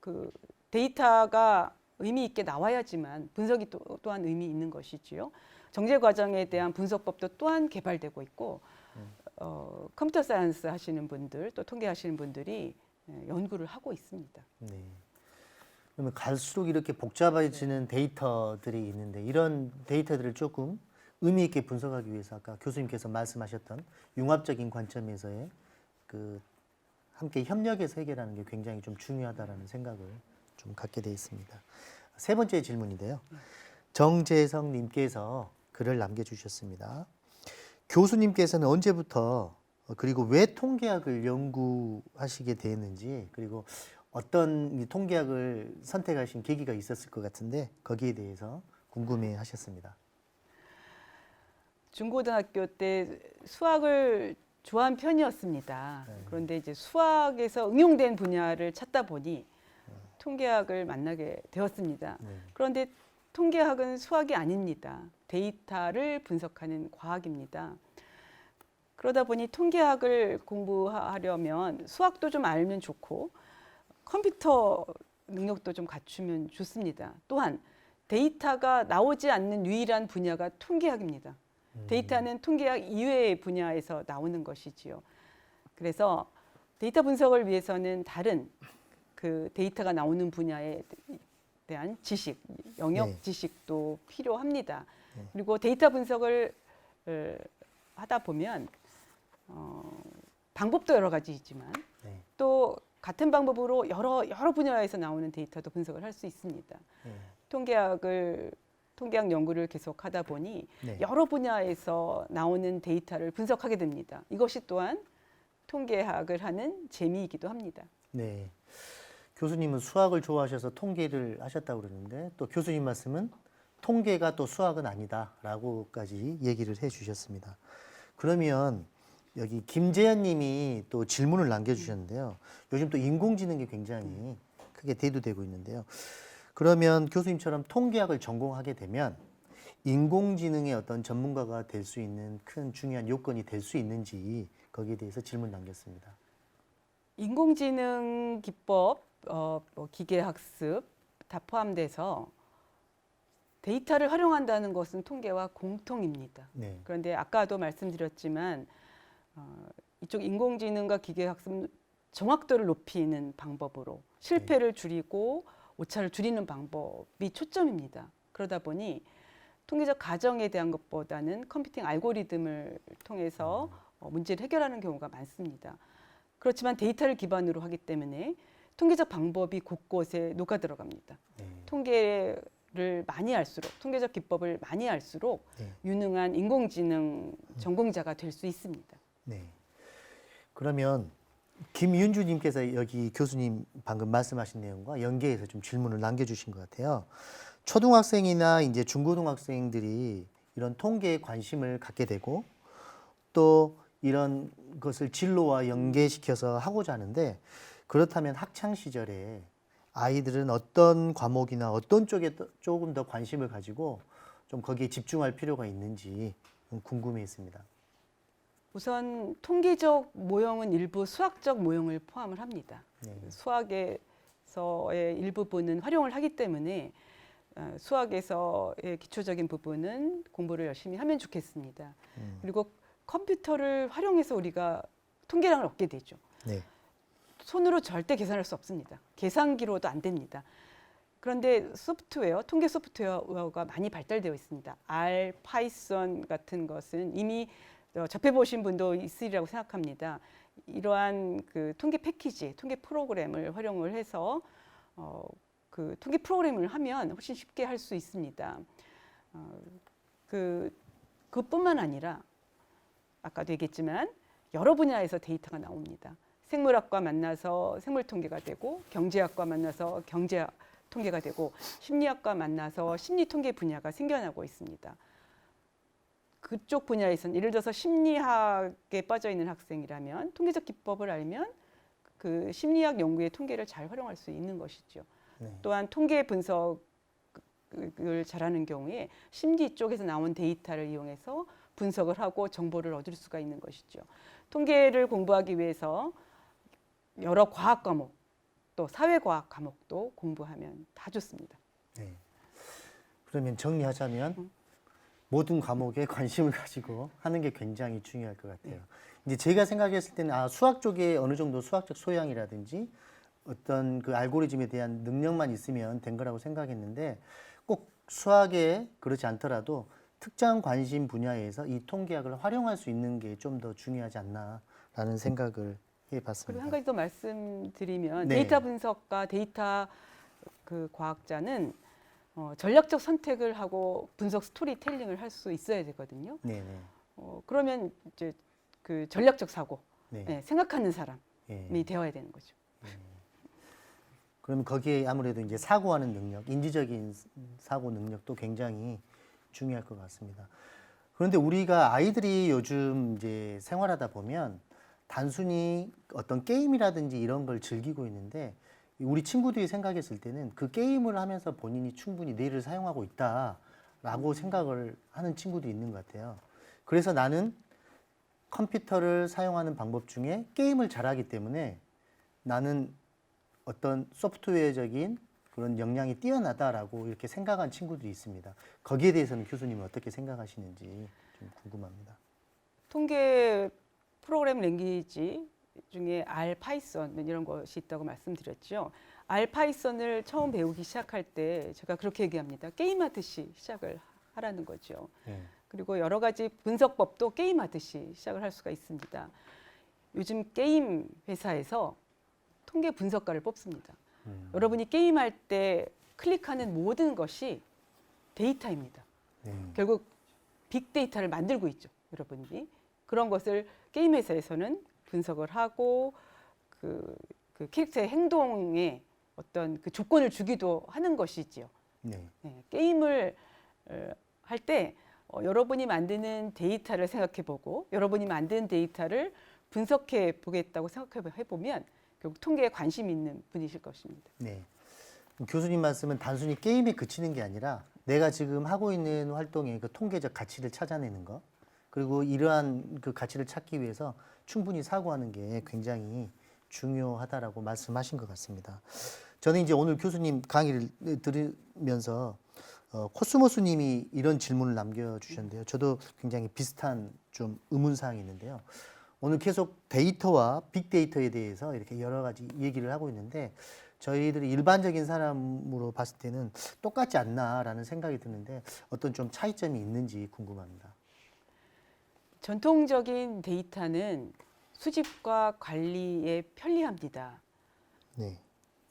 그 데이터가 의미 있게 나와야지만 분석이 또한 의미 있는 것이지요. 정제 과정에 대한 분석법도 또한 개발되고 있고 컴퓨터 사이언스 하시는 분들 또 통계하시는 분들이 연구를 하고 있습니다. 네. 그러면 갈수록 이렇게 복잡해지는 데이터들이 있는데 이런 데이터들을 조금 의미 있게 분석하기 위해서 아까 교수님께서 말씀하셨던 융합적인 관점에서의 그 함께 협력해서 해결하는 게 굉장히 좀 중요하다라는 생각을 좀 갖게 돼 있습니다. 세 번째 질문인데요. 정재성 님께서 글을 남겨주셨습니다. 교수님께서는 언제부터 그리고 왜 통계학을 연구하시게 되었는지 그리고 어떤 통계학을 선택하신 계기가 있었을 것 같은데 거기에 대해서 궁금해 하셨습니다. 중고등학교 때 수학을 좋아한 편이었습니다. 그런데 이제 수학에서 응용된 분야를 찾다 보니 통계학을 만나게 되었습니다. 그런데 통계학은 수학이 아닙니다. 데이터를 분석하는 과학입니다. 그러다 보니 통계학을 공부하려면 수학도 좀 알면 좋고 컴퓨터 능력도 좀 갖추면 좋습니다. 또한 데이터가 나오지 않는 유일한 분야가 통계학입니다. 데이터는 통계학 이외의 분야에서 나오는 것이지요. 그래서 데이터 분석을 위해서는 다른 그 데이터가 나오는 분야에 대한 지식, 영역 지식도 필요합니다. 그리고 데이터 분석을 하다 보면 방법도 여러 가지 있지만 또 같은 방법으로 여러 분야에서 나오는 데이터도 분석을 할 수 있습니다. 통계학 연구를 계속 하다 보니 여러 분야에서 나오는 데이터를 분석하게 됩니다. 이것이 또한 통계학을 하는 재미이기도 합니다. 네. 교수님은 수학을 좋아하셔서 통계를 하셨다고 그러는데 또 교수님 말씀은 통계가 또 수학은 아니다라고까지 얘기를 해 주셨습니다. 그러면 여기 김재현 님이 또 질문을 남겨주셨는데요. 요즘 또 인공지능이 굉장히 크게 대두되고 있는데요. 그러면 교수님처럼 통계학을 전공하게 되면 인공지능의 어떤 전문가가 될 수 있는 큰 중요한 요건이 될 수 있는지 거기에 대해서 질문 남겼습니다. 인공지능 기법, 뭐 기계학습 다 포함돼서 데이터를 활용한다는 것은 통계와 공통입니다. 네. 그런데 아까도 말씀드렸지만 이쪽 인공지능과 기계학습 정확도를 높이는 방법으로 실패를 줄이고 오차를 줄이는 방법이 초점입니다. 그러다 보니 통계적 가정에 대한 것보다는 컴퓨팅 알고리즘을 통해서 문제를 해결하는 경우가 많습니다. 그렇지만 데이터를 기반으로 하기 때문에 통계적 방법이 곳곳에 녹아 들어갑니다. 네. 통계를 많이 알수록, 통계적 기법을 많이 알수록 네. 유능한 인공지능 전공자가 될 수 있습니다. 네. 그러면 김윤주님께서 여기 교수님 방금 말씀하신 내용과 연계해서 좀 질문을 남겨주신 것 같아요. 초등학생이나 이제 중고등학생들이 이런 통계에 관심을 갖게 되고 또 이런 것을 진로와 연계시켜서 하고자 하는데 그렇다면 학창 시절에 아이들은 어떤 과목이나 어떤 쪽에 조금 더 관심을 가지고 좀 거기에 집중할 필요가 있는지 좀 궁금해했습니다. 우선 통계적 모형은 일부 수학적 모형을 포함을 합니다. 네. 수학에서의 일부분은 활용을 하기 때문에 수학에서의 기초적인 부분은 공부를 열심히 하면 좋겠습니다. 그리고 컴퓨터를 활용해서 우리가 통계량을 얻게 되죠. 네. 손으로 절대 계산할 수 없습니다. 계산기로도 안 됩니다. 그런데 소프트웨어, 통계 소프트웨어가 많이 발달되어 있습니다. R, 파이썬 같은 것은 이미 접해보신 분도 있으리라고 생각합니다. 이러한 그 통계 패키지, 통계 프로그램을 활용을 해서 그 통계 프로그램을 하면 훨씬 쉽게 할 수 있습니다. 그뿐만 아니라 아까도 얘기했지만 여러 분야에서 데이터가 나옵니다. 생물학과 만나서 생물 통계가 되고 경제학과 만나서 경제 통계가 되고 심리학과 만나서 심리 통계 분야가 생겨나고 있습니다. 그쪽 분야에서는 예를 들어서 심리학에 빠져 있는 학생이라면 통계적 기법을 알면 그 심리학 연구의 통계를 잘 활용할 수 있는 것이죠. 네. 또한 통계 분석을 잘하는 경우에 심리 쪽에서 나온 데이터를 이용해서 분석을 하고 정보를 얻을 수가 있는 것이죠. 통계를 공부하기 위해서 여러 과학 과목 또 사회과학 과목도 공부하면 다 좋습니다. 네. 그러면 정리하자면 모든 과목에 관심을 가지고 하는 게 굉장히 중요할 것 같아요. 이제 제가 생각했을 때는 수학 쪽에 어느 정도 수학적 소양이라든지 어떤 그 알고리즘에 대한 능력만 있으면 된 거라고 생각했는데 꼭 수학에 그렇지 않더라도 특정 관심 분야에서 이 통계학을 활용할 수 있는 게 좀 더 중요하지 않나라는 생각을 그리고 해봤습니다. 한 가지 더 말씀드리면 네. 데이터 분석가 데이터 그 과학자는 전략적 선택을 하고 분석 스토리텔링을 할 수 있어야 되거든요. 네네. 그러면 이제 그 전략적 사고, 네. 생각하는 사람이 예. 되어야 되는 거죠. 그럼 거기에 아무래도 이제 사고하는 능력, 인지적인 사고 능력도 굉장히 중요할 것 같습니다. 그런데 우리가 아이들이 요즘 이제 생활하다 보면 단순히 어떤 게임이라든지 이런 걸 즐기고 있는데 우리 친구들이 생각했을 때는 그 게임을 하면서 본인이 충분히 뇌를 사용하고 있다라고 생각을 하는 친구도 있는 것 같아요. 그래서 나는 컴퓨터를 사용하는 방법 중에 게임을 잘하기 때문에 나는 어떤 소프트웨어적인 그런 역량이 뛰어나다라고 이렇게 생각한 친구들이 있습니다. 거기에 대해서는 교수님은 어떻게 생각하시는지 좀 궁금합니다. 통계 프로그램 랭귀지 중에 R, 파이썬 이런 것이 있다고 말씀드렸죠. R, 파이썬을 처음 배우기 시작할 때 제가 그렇게 얘기합니다. 게임하듯이 시작을 하라는 거죠. 네. 그리고 여러 가지 분석법도 게임하듯이 시작을 할 수가 있습니다. 요즘 게임 회사에서 통계 분석가를 뽑습니다. 여러분이 게임할 때 클릭하는 모든 것이 데이터입니다. 결국 빅데이터를 만들고 있죠. 여러분이. 그런 것을 게임 회사에서는 분석을 하고 그 캐릭터의 행동에 어떤 그 조건을 주기도 하는 것이지요. 네. 게임을 할 때 여러분이 만드는 데이터를 생각해보고 여러분이 만든 데이터를 분석해 보겠다고 생각해 보면 결국 통계에 관심 있는 분이실 것입니다. 네. 교수님 말씀은 단순히 게임에 그치는 게 아니라 내가 지금 하고 있는 활동의 그 통계적 가치를 찾아내는 거, 그리고 이러한 그 가치를 찾기 위해서 충분히 사고하는 게 굉장히 중요하다라고 말씀하신 것 같습니다. 저는 이제 오늘 교수님 강의를 들으면서 코스모스님이 이런 질문을 남겨주셨는데요. 저도 굉장히 비슷한 좀 의문사항이 있는데요. 오늘 계속 데이터와 빅데이터에 대해서 이렇게 여러 가지 얘기를 하고 있는데 저희들이 일반적인 사람으로 봤을 때는 똑같지 않나라는 생각이 드는데 어떤 좀 차이점이 있는지 궁금합니다. 전통적인 데이터는 수집과 관리에 편리합니다. 네,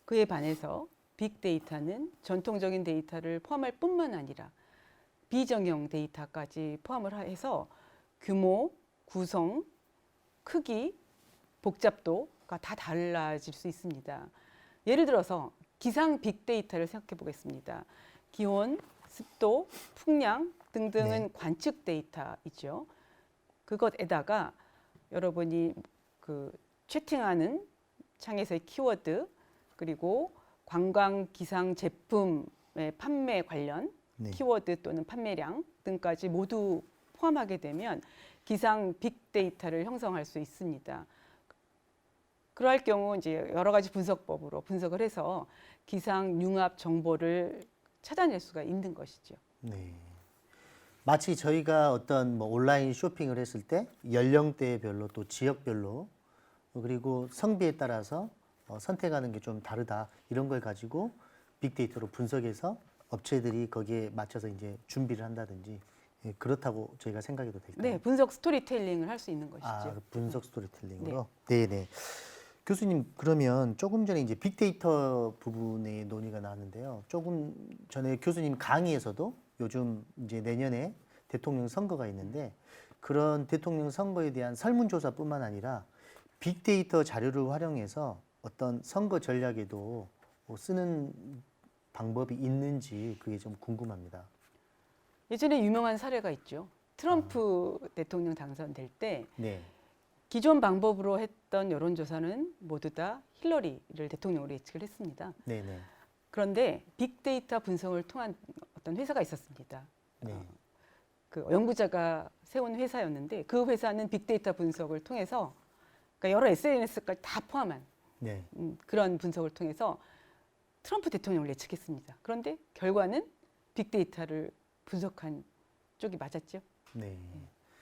그에 반해서 빅데이터는 전통적인 데이터를 포함할 뿐만 아니라 비정형 데이터까지 포함을 해서 규모, 구성, 크기, 복잡도가 다 달라질 수 있습니다. 예를 들어서 기상 빅데이터를 생각해 보겠습니다. 기온, 습도, 풍량 등등은 네. 관측 데이터이죠. 그것에다가 여러분이 그 채팅하는 창에서의 키워드 그리고 관광 기상 제품의 판매 관련 네. 키워드 또는 판매량 등까지 모두 포함하게 되면 기상 빅데이터를 형성할 수 있습니다. 그러할 경우 이제 여러 가지 분석법으로 분석을 해서 기상 융합 정보를 찾아낼 수가 있는 것이죠. 네. 마치 저희가 어떤 뭐 온라인 쇼핑을 했을 때 연령대별로 또 지역별로 그리고 성비에 따라서 선택하는 게 좀 다르다 이런 걸 가지고 빅데이터로 분석해서 업체들이 거기에 맞춰서 이제 준비를 한다든지 예, 그렇다고 저희가 생각해도 될까요? 네, 분석 스토리텔링을 할 수 있는 것이죠. 아, 분석 스토리텔링으로. 네, 네. 교수님 그러면 조금 전에 이제 빅데이터 부분의 논의가 나왔는데요. 조금 전에 교수님 강의에서도 요즘 이제 내년에 대통령 선거가 있는데 그런 대통령 선거에 대한 설문조사뿐만 아니라 빅데이터 자료를 활용해서 어떤 선거 전략에도 쓰는 방법이 있는지 그게 좀 궁금합니다. 예전에 유명한 사례가 있죠. 트럼프 대통령 당선될 때 네, 기존 방법으로 했던 여론조사는 모두 다 힐러리를 대통령으로 예측을 했습니다. 네, 네, 그런데 빅데이터 분석을 통한 어떤 회사가 있었습니다. 네, 그 연구자가 세운 회사였는데 그 회사는 빅데이터 분석을 통해서 그러니까 여러 SNS까지 다 포함한 네, 그런 분석을 통해서 트럼프 대통령을 예측했습니다. 그런데 결과는 빅데이터를 분석한 쪽이 맞았죠. 네.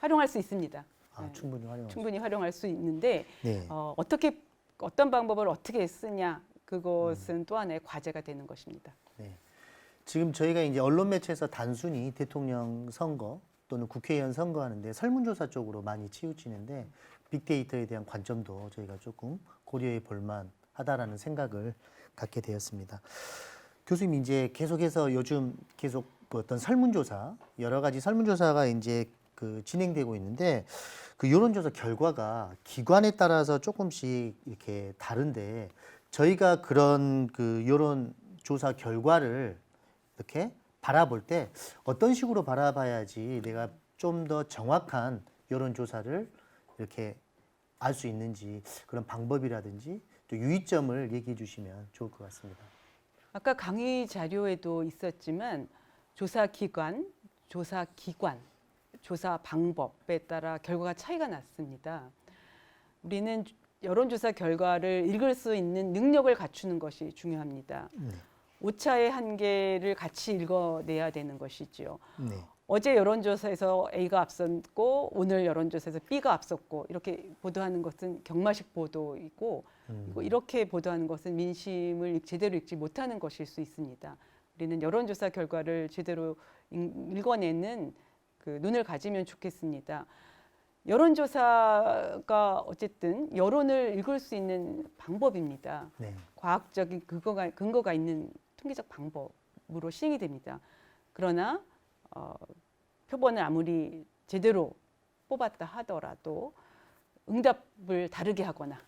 활용할 수 있습니다. 아, 네, 충분히 활용할 수. 충분히 활용할 수 있는데 네, 어떻게 어떤 방법을 어떻게 쓰냐 그것은 또 하나의 과제가 되는 것입니다. 네. 지금 저희가 이제 언론 매체에서 단순히 대통령 선거 또는 국회의원 선거하는데 설문조사 쪽으로 많이 치우치는데 빅데이터에 대한 관점도 저희가 조금 고려해 볼 만하다라는 생각을 갖게 되었습니다. 교수님 이제 계속해서 요즘 계속 그 어떤 설문조사 여러 가지 설문조사가 이제 그 진행되고 있는데 그 여론조사 결과가 기관에 따라서 조금씩 이렇게 다른데 저희가 그런 그 여론조사 결과를 이렇게 바라볼 때 어떤 식으로 바라봐야지 내가 좀 더 정확한 여론조사를 이렇게 알 수 있는지 그런 방법이라든지 또 유의점을 얘기해 주시면 좋을 것 같습니다. 아까 강의 자료에도 있었지만 조사 기관, 조사 방법에 따라 결과가 차이가 났습니다. 우리는 여론조사 결과를 읽을 수 있는 능력을 갖추는 것이 중요합니다. 오차의 한계를 같이 읽어내야 되는 것이지요. 네. 어제 여론조사에서 A가 앞섰고 오늘 여론조사에서 B가 앞섰고 이렇게 보도하는 것은 경마식 보도이고 그리고 이렇게 보도하는 것은 민심을 제대로 읽지 못하는 것일 수 있습니다. 우리는 여론조사 결과를 제대로 읽어내는 그 눈을 가지면 좋겠습니다. 여론조사가 어쨌든 여론을 읽을 수 있는 방법입니다. 네. 과학적인 근거가 있는 통계적 방법으로 시행이 됩니다. 그러나 표본을 아무리 제대로 뽑았다 하더라도 응답을 다르게 하거나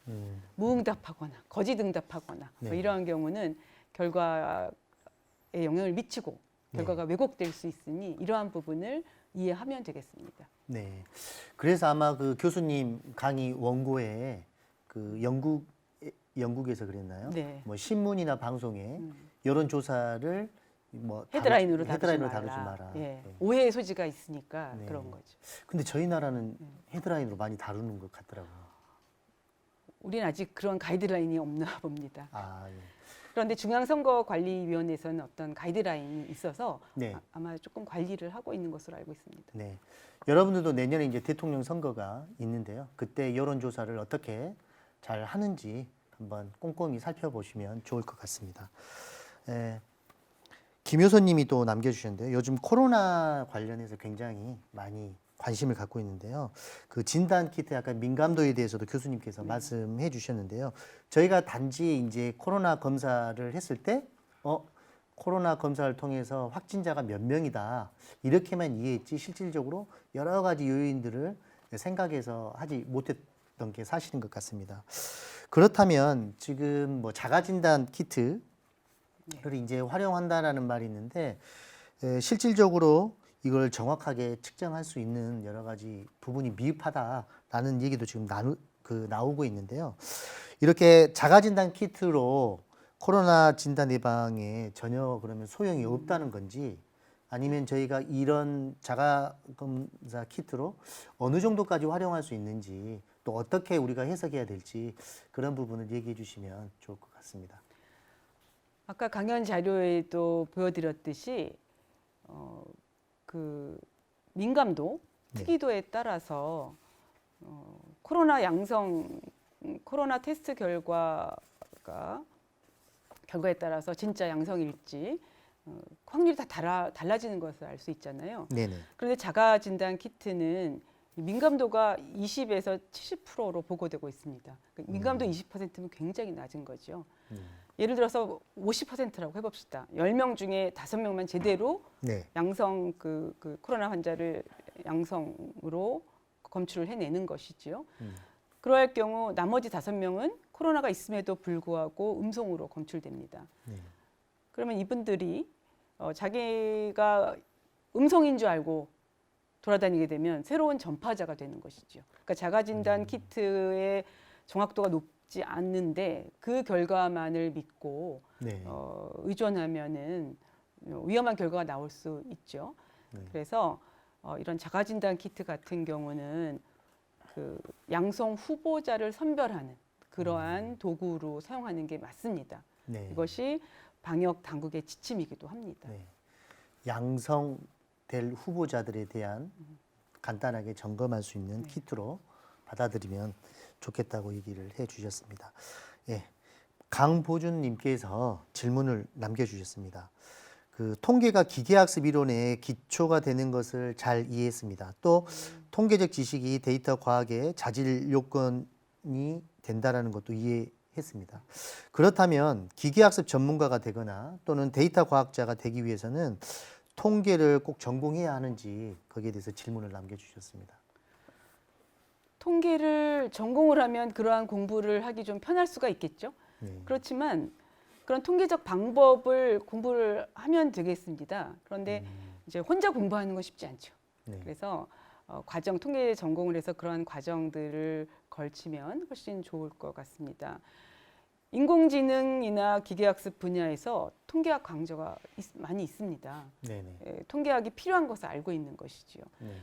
무응답하거나 거짓 응답하거나 뭐 네. 이러한 경우는 결과에 영향을 미치고 결과가 왜곡될 수 있으니 이러한 부분을 이해하면 되겠습니다. 네. 그래서 아마 그 교수님 강의 원고에 그 영국에서 그랬나요? 네. 뭐 신문이나 방송에 여론조사를 뭐 헤드라인으로 헤드라인으로 다루지 다루지 마라. 마라. 예. 네. 오해의 소지가 있으니까 네. 그런 거죠. 근데 저희 나라는 헤드라인으로 많이 다루는 것 같더라고요. 우리는 아직 그런 가이드라인이 없나 봅니다. 아, 예. 그런데 중앙선거관리위원회에서는 어떤 가이드라인이 있어서 네. 아마 조금 관리를 하고 있는 것으로 알고 있습니다. 네. 여러분들도 내년에 이제 대통령 선거가 있는데요. 그때 여론조사를 어떻게 잘 하는지 한번 꼼꼼히 살펴보시면 좋을 것 같습니다. 김효선님이 또 남겨주셨는데요. 요즘 코로나 관련해서 굉장히 많이 관심을 갖고 있는데요. 그 진단 키트 약간 민감도에 대해서도 교수님께서 말씀해 주셨는데요. 저희가 단지 이제 코로나 검사를 했을 때, 코로나 검사를 통해서 확진자가 몇 명이다. 이렇게만 이해했지 실질적으로 여러 가지 요인들을 생각해서 하지 못했던 게 사실인 것 같습니다. 그렇다면 지금 뭐 자가진단 키트를 이제 활용한다라는 말이 있는데 실질적으로 이걸 정확하게 측정할 수 있는 여러 가지 부분이 미흡하다라는 얘기도 지금 나오고 있는데요. 이렇게 자가진단 키트로 코로나 진단 예방에 전혀 그러면 소용이 없다는 건지 아니면 저희가 이런 자가검사 키트로 어느 정도까지 활용할 수 있는지 또 어떻게 우리가 해석해야 될지 그런 부분을 얘기해 주시면 좋을 것 같습니다. 아까 강연 자료에도 보여드렸듯이 그 민감도, 네. 특이도에 따라서 코로나 테스트 결과에 따라서 진짜 양성일지 확률이 다 달라지는 것을 알 수 있잖아요. 네네. 그런데 자가 진단 키트는 민감도가 20에서 70%로 보고되고 있습니다. 민감도 20%면 굉장히 낮은 거죠. 예를 들어서 50%라고 해봅시다. 10명 중에 5명만 제대로 네. 양성 그 코로나 환자를 양성으로 검출을 해내는 것이지요. 그럴 경우 나머지 5명은 코로나가 있음에도 불구하고 음성으로 검출됩니다. 네. 그러면 이분들이 자기가 음성인 줄 알고 돌아다니게 되면 새로운 전파자가 되는 것이죠. 그러니까 자가진단 키트의 정확도가 높지 않는데 그 결과만을 믿고 네. 의존하면은 위험한 결과가 나올 수 있죠. 네. 그래서 이런 자가진단 키트 같은 경우는 그 양성 후보자를 선별하는 그러한 도구로 사용하는 게 맞습니다. 네. 이것이 방역 당국의 지침이기도 합니다. 네. 양성될 후보자들에 대한 간단하게 점검할 수 있는 키트로 받아들이면 좋겠다고 얘기를 해 주셨습니다. 예. 강보준님께서 질문을 남겨주셨습니다. 그 통계가 기계학습 이론의 기초가 되는 것을 잘 이해했습니다. 또 통계적 지식이 데이터 과학의 자질 요건이 된다라는 것도 이해했습니다. 그렇다면 기계학습 전문가가 되거나 또는 데이터 과학자가 되기 위해서는 통계를 꼭 전공해야 하는지 거기에 대해서 질문을 남겨주셨습니다. 통계를 전공을 하면 그러한 공부를 하기 좀 편할 수가 있겠죠. 네. 그렇지만 그런 통계적 방법을 공부를 하면 되겠습니다. 그런데 이제 혼자 공부하는 건 쉽지 않죠. 네. 그래서 과정 통계 전공을 해서 그러한 과정들을 걸치면 훨씬 좋을 것 같습니다. 인공지능이나 기계학습 분야에서 통계학 강좌가 많이 있습니다. 네네. 통계학이 필요한 것을 알고 있는 것이지요. 네.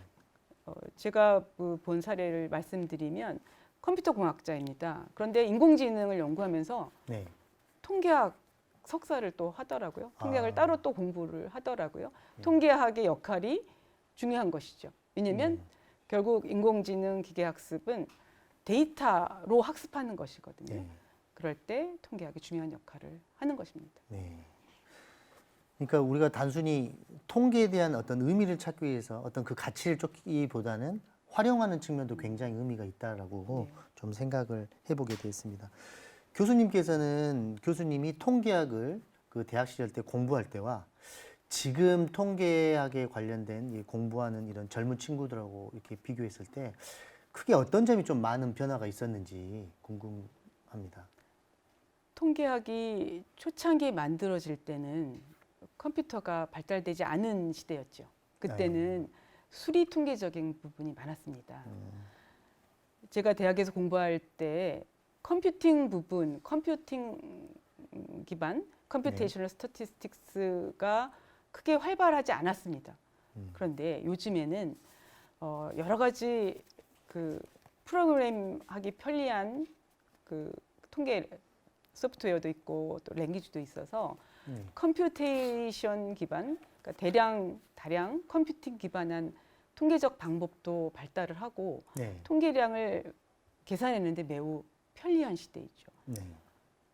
제가 본 사례를 말씀드리면 컴퓨터 공학자입니다. 그런데 인공지능을 연구하면서 네. 통계학 석사를 또 하더라고요. 통계학을 따로 또 공부를 하더라고요. 네. 통계학의 역할이 중요한 것이죠. 왜냐하면 결국 인공지능 기계학습은 데이터로 학습하는 것이거든요. 네. 그럴 때 통계학이 중요한 역할을 하는 것입니다. 네. 그러니까 우리가 단순히 통계에 대한 어떤 의미를 찾기 위해서 어떤 그 가치를 쫓기보다는 활용하는 측면도 굉장히 의미가 있다라고 좀 생각을 해보게 됐습니다. 교수님이 통계학을 그 대학 시절 때 공부할 때와 지금 통계학에 관련된 이 공부하는 이런 젊은 친구들하고 이렇게 비교했을 때 크게 어떤 점이 좀 많은 변화가 있었는지 궁금합니다. 통계학이 초창기에 만들어질 때는 컴퓨터가 발달되지 않은 시대였죠. 그때는 수리 통계적인 부분이 많았습니다. 제가 대학에서 공부할 때 컴퓨팅 기반 컴퓨테이셔널 스태티스틱스가 크게 활발하지 않았습니다. 그런데 요즘에는 여러 가지 그 프로그램하기 편리한 그 통계 소프트웨어도 있고 또 랭귀지도 있어서 컴퓨테이션 기반, 그러니까 다량 컴퓨팅 기반한 통계적 방법도 발달을 하고 네. 통계량을 계산하는데 매우 편리한 시대이죠. 네.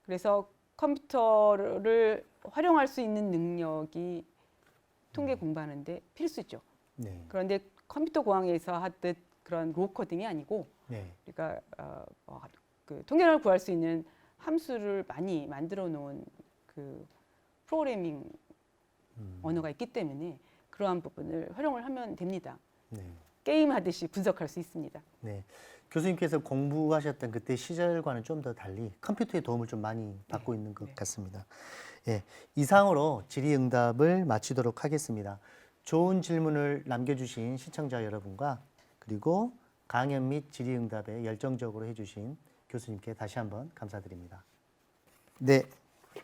그래서 컴퓨터를 활용할 수 있는 능력이 통계 공부하는데 필수죠. 네. 그런데 컴퓨터 공학에서 하듯 그런 로우 코딩이 아니고, 네. 그러니까 그 통계를 구할 수 있는 함수를 많이 만들어 놓은 그 프로그래밍 언어가 있기 때문에 그러한 부분을 활용을 하면 됩니다. 네. 게임 하듯이 분석할 수 있습니다. 네. 교수님께서 공부하셨던 그때 시절과는 좀 더 달리 컴퓨터의 도움을 좀 많이 받고 있는 것 같습니다. 예, 이상으로 질의응답을 마치도록 하겠습니다. 좋은 질문을 남겨주신 시청자 여러분과 그리고 강연 및 질의응답에 열정적으로 해주신 교수님께 다시 한번 감사드립니다. 네,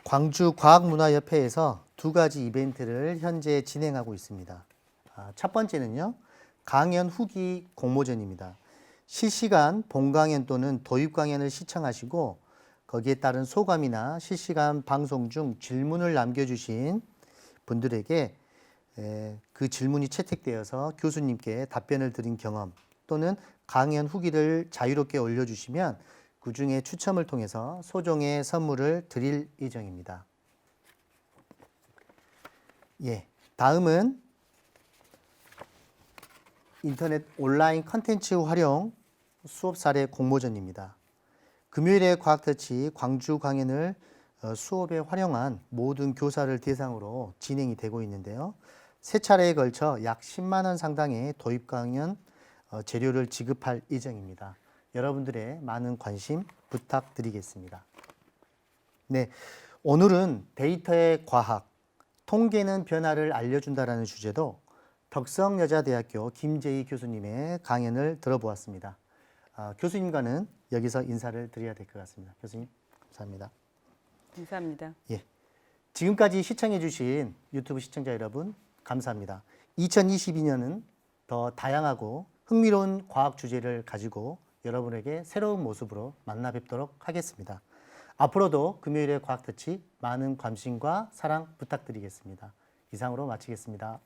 광주과학문화협회에서 두 가지 이벤트를 현재 진행하고 있습니다. 첫 번째는요, 강연 후기 공모전입니다. 실시간 본강연 또는 도입 강연을 시청하시고 거기에 따른 소감이나 실시간 방송 중 질문을 남겨주신 분들에게 그 질문이 채택되어서 교수님께 답변을 드린 경험 또는 강연 후기를 자유롭게 올려주시면 그 중에 추첨을 통해서 소정의 선물을 드릴 예정입니다. 예, 다음은 인터넷 온라인 컨텐츠 활용 수업 사례 공모전입니다. 금요일의 과학터치 광주 강연을 수업에 활용한 모든 교사를 대상으로 진행이 되고 있는데요. 세 차례에 걸쳐 약 10만 원 상당의 도입 강연 재료를 지급할 예정입니다. 여러분들의 많은 관심 부탁드리겠습니다. 네, 오늘은 데이터의 과학, 통계는 변화를 알려준다라는 주제로 덕성여자대학교 김재희 교수님의 강연을 들어보았습니다. 교수님과는 여기서 인사를 드려야 될 것 같습니다. 교수님, 감사합니다. 감사합니다. 예, 지금까지 시청해주신 유튜브 시청자 여러분, 감사합니다. 2022년은 더 다양하고 흥미로운 과학 주제를 가지고 여러분에게 새로운 모습으로 만나 뵙도록 하겠습니다. 앞으로도 금요일의 과학터치 많은 관심과 사랑 부탁드리겠습니다. 이상으로 마치겠습니다.